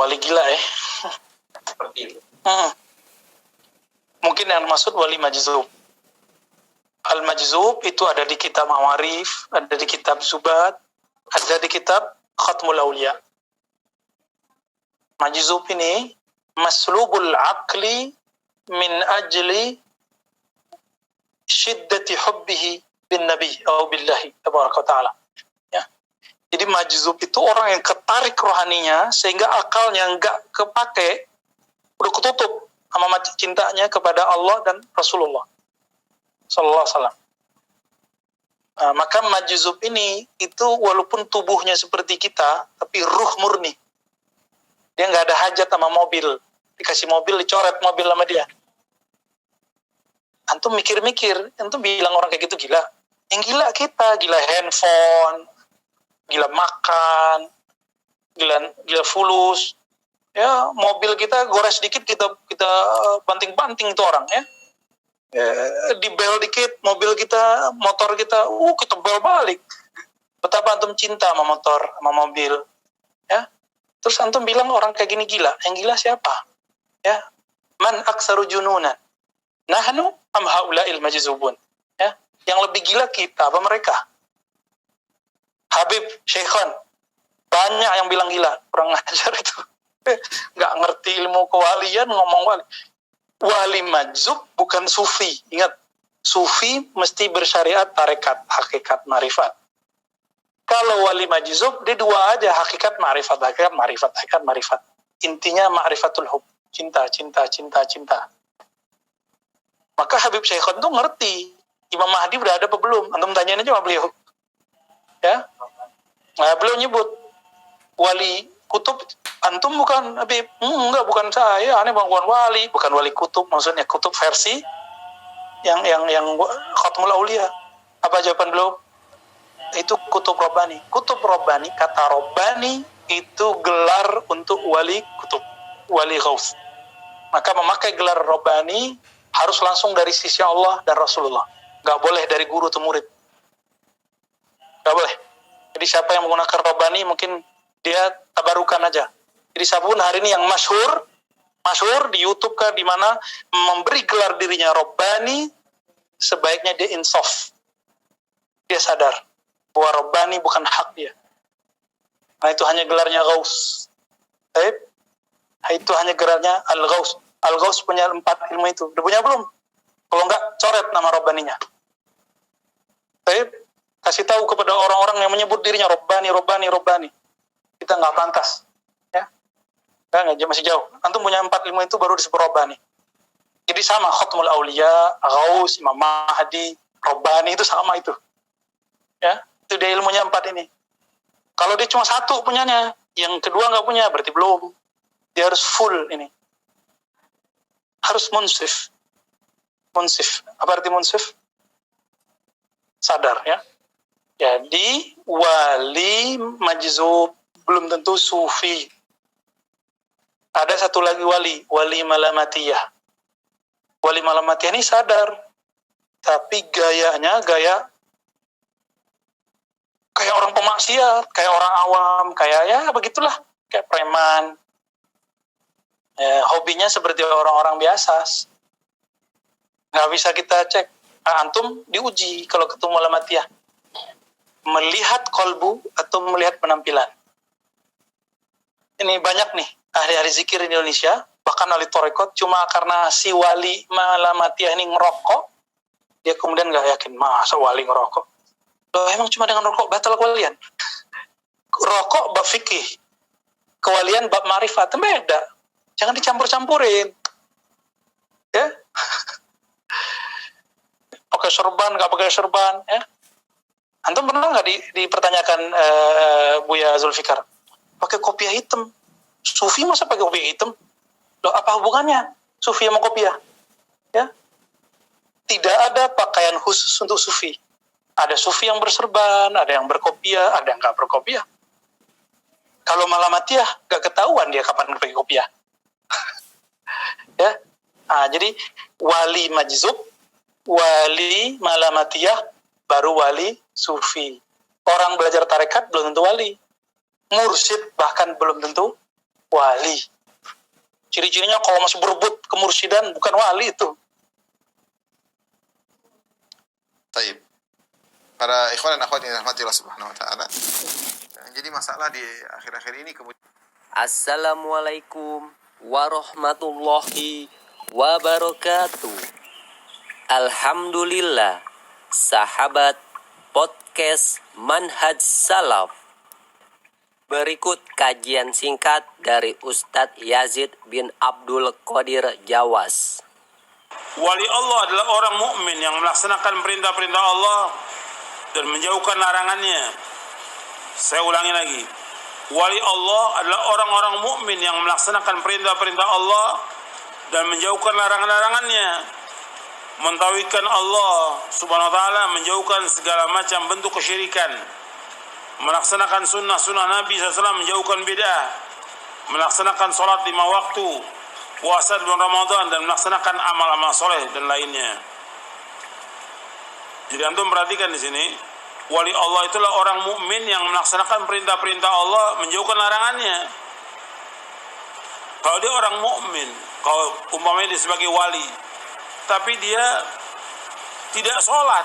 wali gila ya. Seperti itu. Mungkin yang maksud wali majzub. Al-majzub itu ada di kitab Mawarif, ada di kitab Zubat, ada di kitab Khatmul Aulia. Majzub ini maslubul aqli min ajli syiddati hubbihi bin nabi atau billahi tabaraka ta'ala. Ya. Jadi majzub itu orang yang ketarik rohaninya sehingga akalnya enggak kepake, udah ketutup sama cintanya kepada Allah dan Rasulullah sallallahu alaihi wasallam. Maka majzub ini itu walaupun tubuhnya seperti kita, tapi ruh murni. Dia nggak ada hajat sama mobil. Dikasih mobil, dicoret mobil sama dia. Antum mikir-mikir, antum bilang orang kayak gitu gila. Yang gila kita, gila handphone, gila makan, gila fulus. Ya, mobil kita gores dikit kita banting-banting itu orang ya. Dibel dikit mobil kita, motor kita, kita bel balik. Betapa antum cinta sama motor, sama mobil, ya. Terus antum bilang orang kayak gini gila. Yang gila siapa? Ya, man aksaru jununan. Nahnu am haula'il majzubun. Ya, yang lebih gila kita apa mereka? Habib Syekhon, banyak yang bilang gila, kurang ajar itu. Nggak ngerti ilmu kewalian ngomong wali. Wali majzub bukan sufi. Ingat, sufi mesti bersyariat tarekat, hakikat, marifat. Kalau wali majzub, dia dua aja, hakikat, marifat, hakikat, marifat, hakikat, marifat. Intinya ma'rifatul hub, cinta, cinta, cinta, cinta. Maka Habib Syekhon tuh ngerti, Imam Mahdi udah ada apa belum? Antum tanyain aja sama beliau. Ya? Nah, beliau nyebut, wali kutub, antum bukan Habib, enggak, bukan saya, aneh bukan wali, bukan wali kutub, maksudnya kutub versi yang Khatmul Aulia. Apa jawaban beliau? Itu kutub Rabbani. Kutub Rabbani, kata Rabbani itu gelar untuk wali kutub, wali ghaus. Maka memakai gelar Rabbani harus langsung dari sisi Allah dan Rasulullah. Gak boleh dari guru atau murid. Gak boleh. Jadi siapa yang menggunakan Rabbani mungkin dia tabarukan aja. Jadi siapapun hari ini yang masyhur di YouTube kah di mana memberi gelar dirinya Rabbani, sebaiknya dia insaf. Dia sadar bahwa Rabbani bukan hak dia. Nah, itu hanya gelarnya Ghaus. Itu hanya gelarnya Al-Ghaus. Al-Ghaus punya 4 ilmu itu. Udah punya belum? Kalau enggak, coret nama Rabbaninya. Kasih tahu kepada orang-orang yang menyebut dirinya Rabbani, Rabbani, Rabbani. Kita nggak pantas, ya, nggak, masih jauh. Antum punya 4 ilmu itu baru disebut Rabbani. Jadi sama, Khatmul Aulia, Ghaus, Imam Mahdi, Rabbani itu sama itu, ya, itu dia ilmunya 4 ini. Kalau dia cuma 1 punyanya, yang kedua nggak punya, berarti belum. Dia harus full ini, harus munsif. Apa arti munsif? Sadar, ya. Jadi wali majzub belum tentu sufi. Ada satu lagi wali malamatiyah. Wali malamatiyah ini sadar, tapi gayanya gaya kayak orang pemaksiat, kayak orang awam, kayak ya begitulah, kayak preman. Hobinya seperti orang-orang biasa. Nggak bisa kita cek. Antum diuji kalau ketemu malamatiyah. Melihat kolbu atau melihat penampilan. Ini banyak nih ahli-ahli zikir di Indonesia, bahkan ahli tarekat, cuma karena si wali malamatiyah ini ngerokok, dia kemudian nggak yakin, masa wali ngerokok? Loh, emang cuma dengan rokok batal kewalian? Rokok bab fikih, kewalian bab marifat, beda. Jangan dicampur-campurin. Ya? Pakai serban, nggak pakai serban, ya? Antum pernah nggak dipertanyakan Buya Zulfikar? Pakai kopiah hitam. Sufi masa pakai kopiah hitam? Loh, apa hubungannya sufi sama kopiah? Ya? Tidak ada pakaian khusus untuk sufi. Ada sufi yang berserban, ada yang berkopiah, ada yang nggak berkopiah. Kalau malamatiyah, nggak ketahuan dia kapan pakai kopiah. Ya? Jadi wali majzub, wali malamatiyah, baru wali sufi. Orang belajar tarekat belum tentu wali. Mursyid bahkan belum tentu wali. Ciri-cirinya kalau masih berebut kemursidan bukan wali itu. Taib. Para ikhwan dan akhwat yang dirahmati Allah Subhanahu wa taala. Jadi masalah di akhir-akhir ini kemudian Assalamualaikum warahmatullahi wabarakatuh. Alhamdulillah, sahabat podcast Manhaj Salaf. Berikut kajian singkat dari Ustadz Yazid bin Abdul Qadir Jawas. Wali Allah adalah orang mukmin yang melaksanakan perintah-perintah Allah dan menjauhkan larangannya. Saya ulangi lagi. Wali Allah adalah orang-orang mukmin yang melaksanakan perintah-perintah Allah dan menjauhkan larangan-larangannya. Mentauhidkan Allah Subhanahu wa taala, menjauhkan segala macam bentuk kesyirikan. Melaksanakan sunnah-sunnah Nabi SAW, menjauhkan bid'ah. Melaksanakan sholat 5 waktu, puasa di bulan Ramadan, dan melaksanakan amal-amal soleh dan lainnya. Jadi antum perhatikan di sini, wali Allah itulah orang mukmin yang melaksanakan perintah-perintah Allah, menjauhkan larangannya. Kalau dia orang mukmin, kalau umpamanya dia sebagai wali, tapi dia tidak sholat,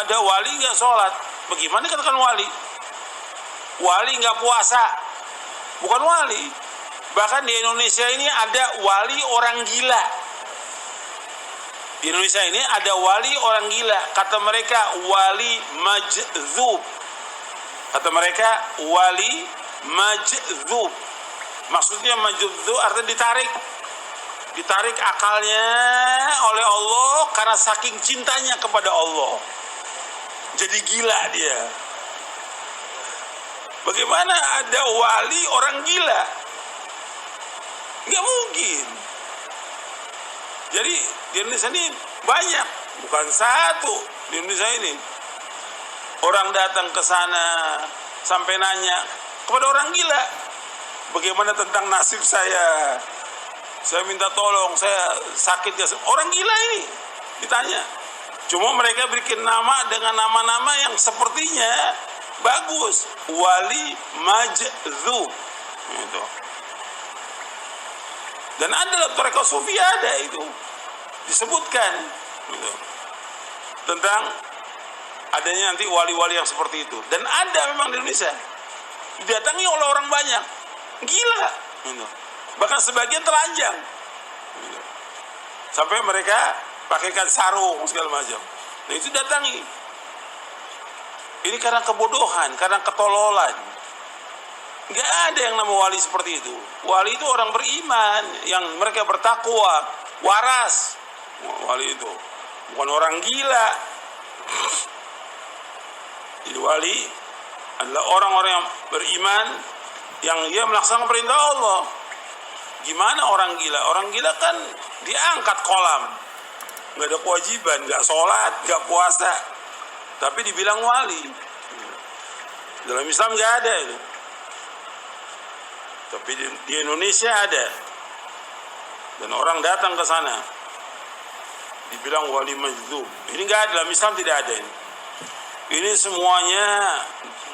ada wali nggak sholat, bagaimana dikatakan wali? Wali nggak puasa, bukan wali. Bahkan di Indonesia ini ada wali orang gila. Di Indonesia ini ada wali orang gila. Kata mereka wali majdzub. Kata mereka wali majdzub. Maksudnya majdzub artinya ditarik. Ditarik akalnya oleh Allah karena saking cintanya kepada Allah. Jadi gila dia. Bagaimana ada wali orang gila? Nggak mungkin. Jadi di Indonesia ini banyak, bukan satu di Indonesia ini. Orang datang ke sana sampai nanya kepada orang gila, bagaimana tentang nasib saya? Saya minta tolong, saya sakit ya. Orang gila ini ditanya. Cuma mereka bikin nama dengan nama-nama yang sepertinya bagus. Wali majdzub. Gitu. Dan ada dalam tarekat sufi ada itu. Disebutkan. Gitu. Tentang adanya nanti wali-wali yang seperti itu. Dan ada memang di Indonesia. Didatangi oleh orang banyak. Gila. Gitu. Bahkan sebagian telanjang. Gitu. Sampai mereka pakaikan sarung segala macam. Nah itu datangi. Ini karena kebodohan, karena ketololan. Nggak ada yang nama wali seperti itu. Wali itu orang beriman, yang mereka bertakwa, waras. Wali itu bukan orang gila. Jadi wali adalah orang-orang yang beriman, yang dia melaksanakan perintah Allah. Gimana orang gila? Orang gila kan diangkat kolam. Nggak ada kewajiban, nggak sholat, nggak puasa, tapi dibilang wali. Dalam Islam nggak ada itu, tapi di Indonesia ada. Dan orang datang ke sana, dibilang wali majdzub. Ini nggak ada, dalam Islam tidak ada ini. Ini semuanya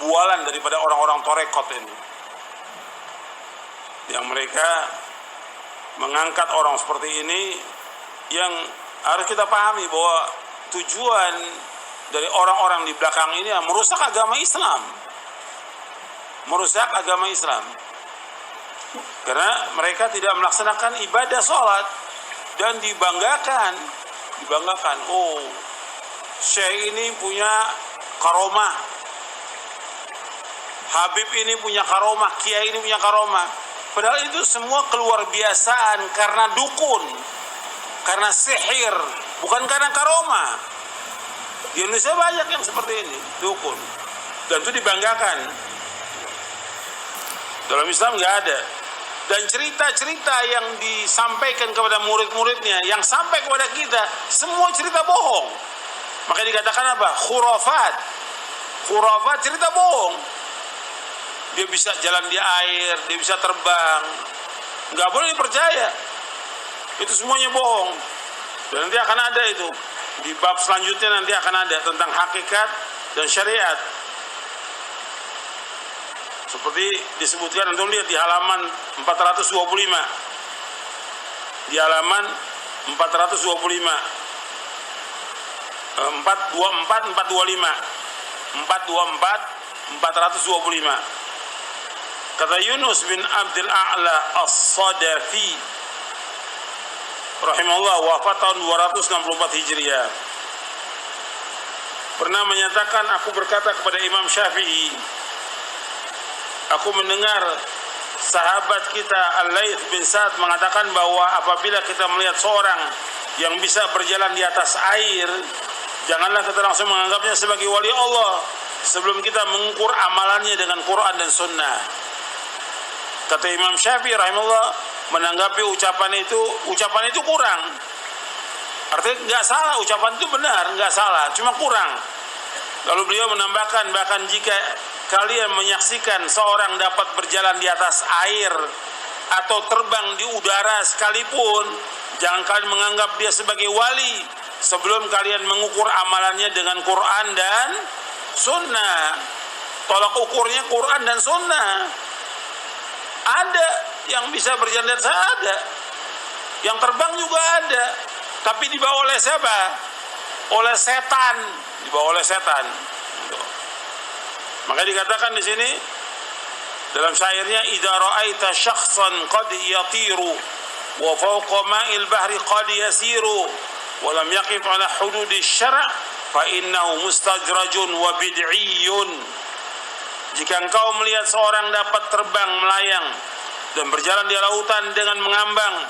bualan daripada orang-orang torekot ini, yang mereka mengangkat orang seperti ini, yang harus kita pahami bahwa tujuan dari orang-orang di belakang ini merusak agama Islam. Merusak agama Islam. Karena mereka tidak melaksanakan ibadah sholat. Dan dibanggakan. Oh, Syekh ini punya karomah. Habib ini punya karomah. Kiai ini punya karomah. Padahal itu semua keluar biasaan karena dukun. Karena sihir, bukan karena karomah. Di Indonesia banyak yang seperti ini, dukun. Dan itu dibanggakan. Dalam Islam nggak ada. Dan cerita-cerita yang disampaikan kepada murid-muridnya, yang sampai kepada kita, semua cerita bohong. Maka dikatakan apa? Khurafat. Khurafat, cerita bohong. Dia bisa jalan di air, dia bisa terbang. Nggak boleh dipercaya. Itu semuanya bohong. Dan nanti akan ada itu. Di bab selanjutnya nanti akan ada tentang hakikat dan syariat. Seperti disebutkan, antum lihat di halaman 425. Di halaman 425. 424 425. Kata Yunus bin Abdul A'la As-Sadafi rahimahullah, wafat tahun 264 Hijriah, pernah menyatakan, aku berkata kepada Imam Syafi'i, aku mendengar sahabat kita Al-Laits bin Sa'ad mengatakan bahwa apabila kita melihat seorang yang bisa berjalan di atas air, janganlah kita langsung menganggapnya sebagai wali Allah sebelum kita mengukur amalannya dengan Quran dan Sunnah. Kata Imam Syafi'i rahimahullah, menanggapi ucapan itu kurang. Artinya nggak salah, ucapan itu benar, nggak salah, cuma kurang. Lalu beliau menambahkan, bahkan jika kalian menyaksikan seorang dapat berjalan di atas air atau terbang di udara sekalipun, jangan kalian menganggap dia sebagai wali sebelum kalian mengukur amalannya dengan Quran dan Sunnah. Tolak ukurnya Quran dan Sunnah. Ada yang bisa berjalan di atas, ada yang terbang juga ada, tapi dibawa oleh siapa? Oleh setan, dibawa oleh setan. Maka dikatakan di sini dalam syairnya, idza ra'aita syakhsan qad yatiru wa fawqa ma'il bahri qad yasiru wa lam yaqif ala hududi syara' fa innahu mustajrajun wa bid'iyyun. Jika engkau melihat seorang dapat terbang melayang dan berjalan di lautan dengan mengambang,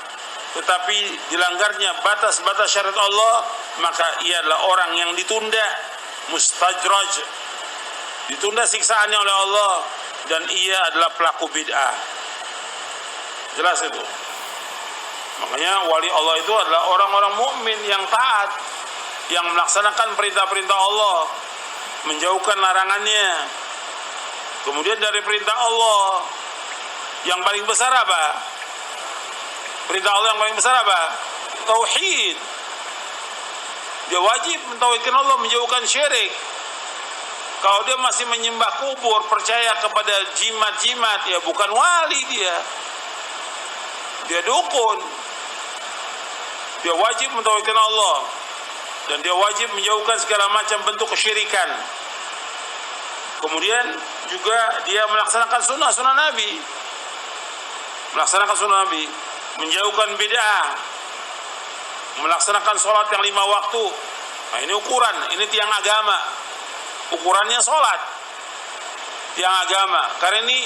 tetapi dilanggarnya batas-batas syariat Allah, maka ia adalah orang yang ditunda, mustajraj, ditunda siksaannya oleh Allah, dan ia adalah pelaku bid'ah. Jelas itu. Makanya wali Allah itu adalah orang-orang mukmin yang taat, yang melaksanakan perintah-perintah Allah, menjauhkan larangannya. Kemudian dari perintah Allah yang paling besar apa? Perintah Allah yang paling besar apa? Tauhid. Dia wajib mentauhidkan Allah, menjauhkan syirik. Kalau dia masih menyembah kubur, percaya kepada jimat-jimat, ya bukan wali dia. Dia dukun. Dia wajib mentauhidkan Allah, dan dia wajib menjauhkan segala macam bentuk kesyirikan. Kemudian juga dia melaksanakan sunnah Nabi, menjauhkan bid'ah, melaksanakan sholat yang 5 waktu. Nah, ini ukuran, ini tiang agama. Ukurannya sholat, tiang agama. Karena ini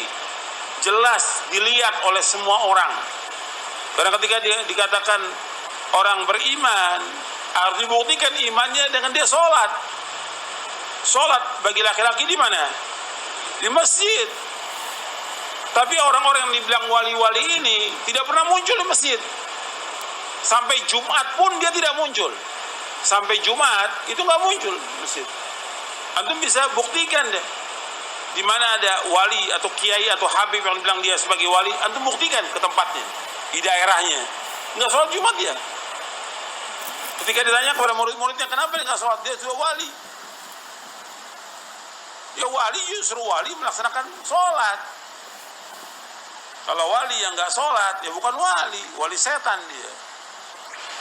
jelas dilihat oleh semua orang. Karena ketika dia dikatakan orang beriman, harus dibuktikan imannya dengan dia sholat. Sholat bagi laki-laki di mana? Di masjid. Tapi orang-orang yang dibilang wali-wali ini tidak pernah muncul di masjid. Sampai Jumat pun dia tidak muncul. Sampai Jumat itu nggak muncul di masjid. Antum bisa buktikan deh, di mana ada wali atau kiai atau habib yang dibilang dia sebagai wali, antum buktikan ke tempatnya, di daerahnya. Nggak sholat Jumat dia. Ketika ditanya kepada murid-muridnya, kenapa dia nggak sholat? Dia sudah wali. Ya wali justru wali melaksanakan sholat. Kalau wali yang nggak sholat, ya bukan wali, wali setan dia.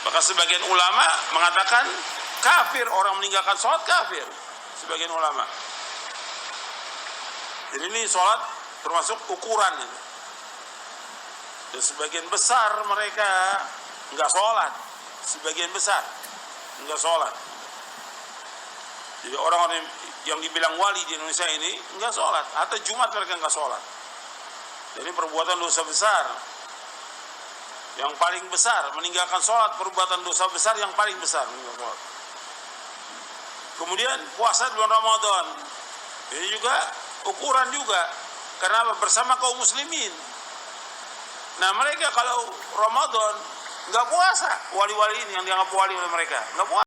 Maka sebagian ulama mengatakan kafir, orang meninggalkan sholat kafir. Sebagian ulama. Jadi ini sholat termasuk ukuran. Dan sebagian besar mereka nggak sholat. Sebagian besar nggak sholat. Jadi orang-orang yang dibilang wali di Indonesia ini nggak sholat, atau Jumat mereka nggak sholat. Jadi perbuatan dosa besar. Yang paling besar meninggalkan sholat, perbuatan dosa besar yang paling besar meninggalkan sholat. Kemudian puasa bulan Ramadan, ini juga ukuran juga, karena bersama kaum muslimin. Nah mereka kalau Ramadan nggak puasa, wali-wali ini yang dianggap wali oleh mereka nggak puasa.